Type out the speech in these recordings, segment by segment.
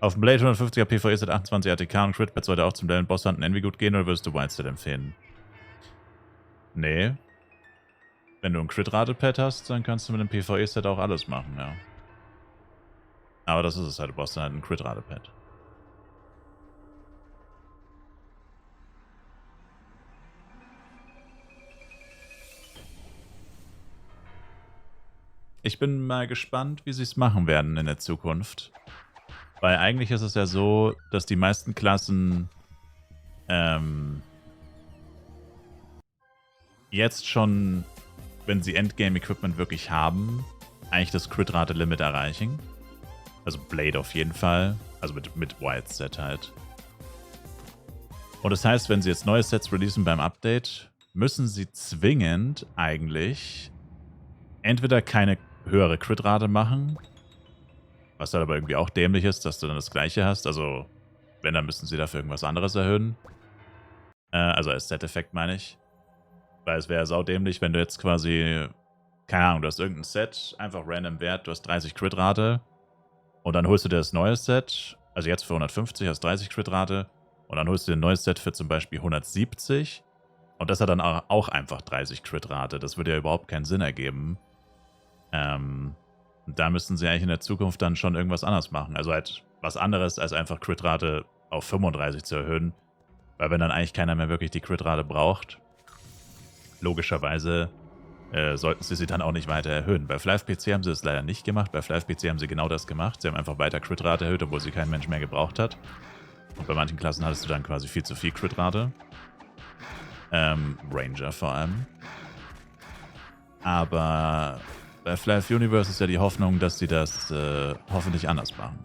Auf dem Blade 150er PvE Set 28 ATK und Crit-Pad sollte auch zum Level Boss Hunten Envy gut gehen, oder würdest du Wildset empfehlen? Nee. Wenn du ein Crit-Rate-Pad hast, dann kannst du mit dem PvE-Set auch alles machen, ja. Aber das ist es halt, du brauchst dann halt ein Crit-Rate-Pad. Ich bin mal gespannt, wie sie es machen werden in der Zukunft. Weil eigentlich ist es ja so, dass die meisten Klassen jetzt schon, wenn sie Endgame-Equipment wirklich haben, eigentlich das Crit-Rate-Limit erreichen. Also Blade auf jeden Fall. Also mit Wildset halt. Und das heißt, wenn sie jetzt neue Sets releasen beim Update, müssen sie zwingend eigentlich entweder keine höhere Crit-Rate machen, was dann aber irgendwie auch dämlich ist, dass du dann das gleiche hast. Also, wenn, dann müssen sie dafür irgendwas anderes erhöhen. Also als Set-Effekt meine ich. Weil es wäre saudämlich, wenn du jetzt quasi, keine Ahnung, du hast irgendein Set, einfach random Wert, du hast 30 Crit-Rate und dann holst du dir das neue Set, also jetzt für 150 hast 30 Crit-Rate und dann holst du dir ein neues Set für zum Beispiel 170 und das hat dann auch einfach 30 Crit-Rate. Das würde ja überhaupt keinen Sinn ergeben. Da müssten sie eigentlich in der Zukunft dann schon irgendwas anderes machen. Also halt was anderes, als einfach Crit-Rate auf 35 zu erhöhen. Weil wenn dann eigentlich keiner mehr wirklich die Crit-Rate braucht, logischerweise sollten sie dann auch nicht weiter erhöhen. Bei FlyFPC haben sie das leider nicht gemacht. Bei FlyFPC haben sie genau das gemacht. Sie haben einfach weiter Crit-Rate erhöht, obwohl sie kein Mensch mehr gebraucht hat. Und bei manchen Klassen hattest du dann quasi viel zu viel Crit-Rate. Ranger vor allem. Aber bei Flyf Universe ist ja die Hoffnung, dass sie das hoffentlich anders machen.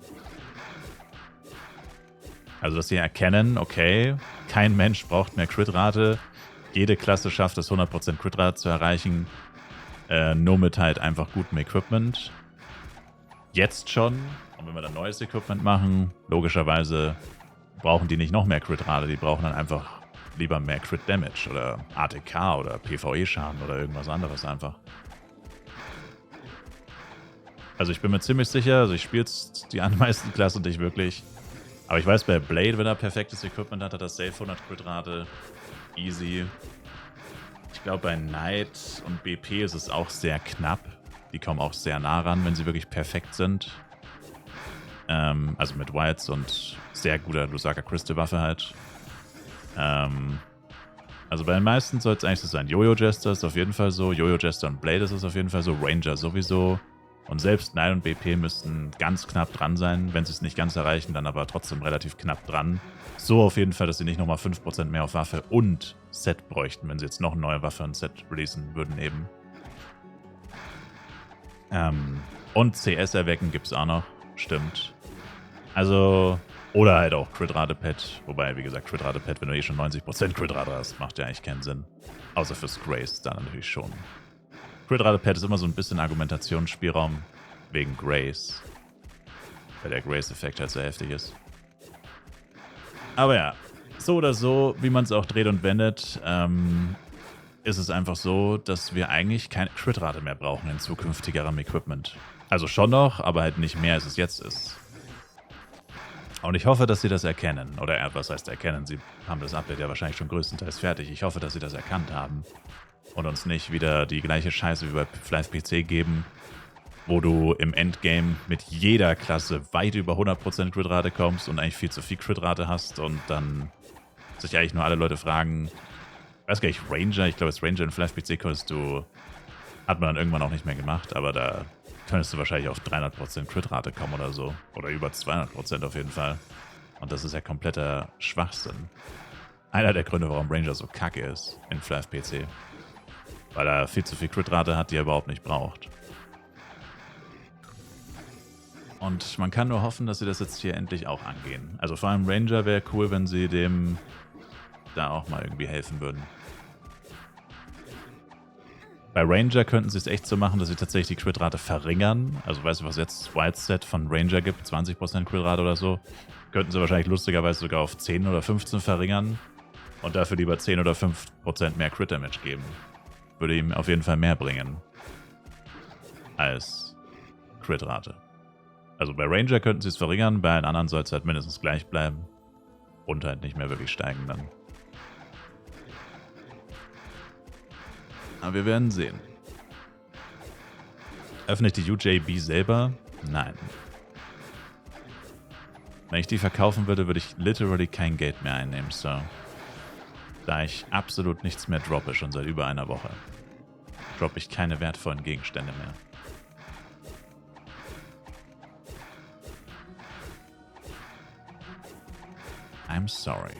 Also, dass sie erkennen, okay, kein Mensch braucht mehr Crit-Rate. Jede Klasse schafft es, 100% Crit-Rate zu erreichen. Nur mit halt einfach gutem Equipment. Jetzt schon. Und wenn wir dann neues Equipment machen, logischerweise brauchen die nicht noch mehr Crit-Rate. Die brauchen dann einfach lieber mehr Crit-Damage oder ATK oder PvE-Schaden oder irgendwas anderes einfach. Also ich bin mir ziemlich sicher, also ich spiele jetzt die meisten Klassen nicht wirklich. Aber ich weiß, bei Blade, wenn er perfektes Equipment hat, hat er safe 100 Crit-Rate. Easy. Ich glaube, bei Knight und BP ist es auch sehr knapp. Die kommen auch sehr nah ran, wenn sie wirklich perfekt sind. Also mit Wilds und sehr guter Lusaka Crystal Waffe halt. Also bei den meisten soll es eigentlich so sein. Jojo Jester ist auf jeden Fall so. Jojo Jester und Blade ist es auf jeden Fall so. Ranger sowieso. Und selbst Knight und BP müssten ganz knapp dran sein. Wenn sie es nicht ganz erreichen, dann aber trotzdem relativ knapp dran. So auf jeden Fall, dass sie nicht nochmal 5% mehr auf Waffe und Set bräuchten, wenn sie jetzt noch eine neue Waffe und Set releasen würden eben. Und CS erwecken gibt es auch noch. Stimmt. Also, oder halt auch Crit-Rate-Pad. Wobei, wie gesagt, Crit-Rate-Pad, wenn du eh schon 90% Crit-Rate hast, macht ja eigentlich keinen Sinn. Außer fürs Grace, dann natürlich schon. Crit-Rate-Pad ist immer so ein bisschen Argumentationsspielraum wegen Grace. Weil der Grace-Effekt halt so heftig ist. Aber ja, so oder so, wie man es auch dreht und wendet, ist es einfach so, dass wir eigentlich keine Crit-Rate mehr brauchen in zukünftigerem Equipment. Also schon noch, aber halt nicht mehr, als es jetzt ist. Und ich hoffe, dass sie das erkennen. Oder was heißt erkennen? Sie haben das Update ja wahrscheinlich schon größtenteils fertig. Ich hoffe, dass sie das erkannt haben. Und uns nicht wieder die gleiche Scheiße wie bei FlyFPC geben, wo du im Endgame mit jeder Klasse weit über 100% Crit-Rate kommst und eigentlich viel zu viel Crit-Rate hast und dann sich eigentlich nur alle Leute fragen, ich weiß gar nicht, Ranger, ich glaube, das Ranger in FlyFPC hat man dann irgendwann auch nicht mehr gemacht, aber da könntest du wahrscheinlich auf 300% Crit-Rate kommen oder so. Oder über 200% auf jeden Fall. Und das ist ja kompletter Schwachsinn. Einer der Gründe, warum Ranger so kacke ist in FlyFPC. Weil er viel zu viel Crit-Rate hat, die er überhaupt nicht braucht. Und man kann nur hoffen, dass sie das jetzt hier endlich auch angehen. Also vor allem Ranger wäre cool, wenn sie dem da auch mal irgendwie helfen würden. Bei Ranger könnten sie es echt so machen, dass sie tatsächlich die Crit-Rate verringern. Also weißt du, was jetzt Wildset von Ranger gibt, 20% Crit-Rate oder so, könnten sie wahrscheinlich lustigerweise sogar auf 10 oder 15 verringern und dafür lieber 10 oder 5% mehr Crit-Damage geben. Würde ihm auf jeden Fall mehr bringen als Crit-Rate. Also bei Ranger könnten sie es verringern, bei allen anderen soll es halt mindestens gleich bleiben. Und halt nicht mehr wirklich steigen dann. Aber wir werden sehen. Öffne ich die UJB selber? Nein. Wenn ich die verkaufen würde, würde ich literally kein Geld mehr einnehmen, so. Da ich absolut nichts mehr droppe, schon seit über einer Woche. Droppe ich keine wertvollen Gegenstände mehr. I'm sorry.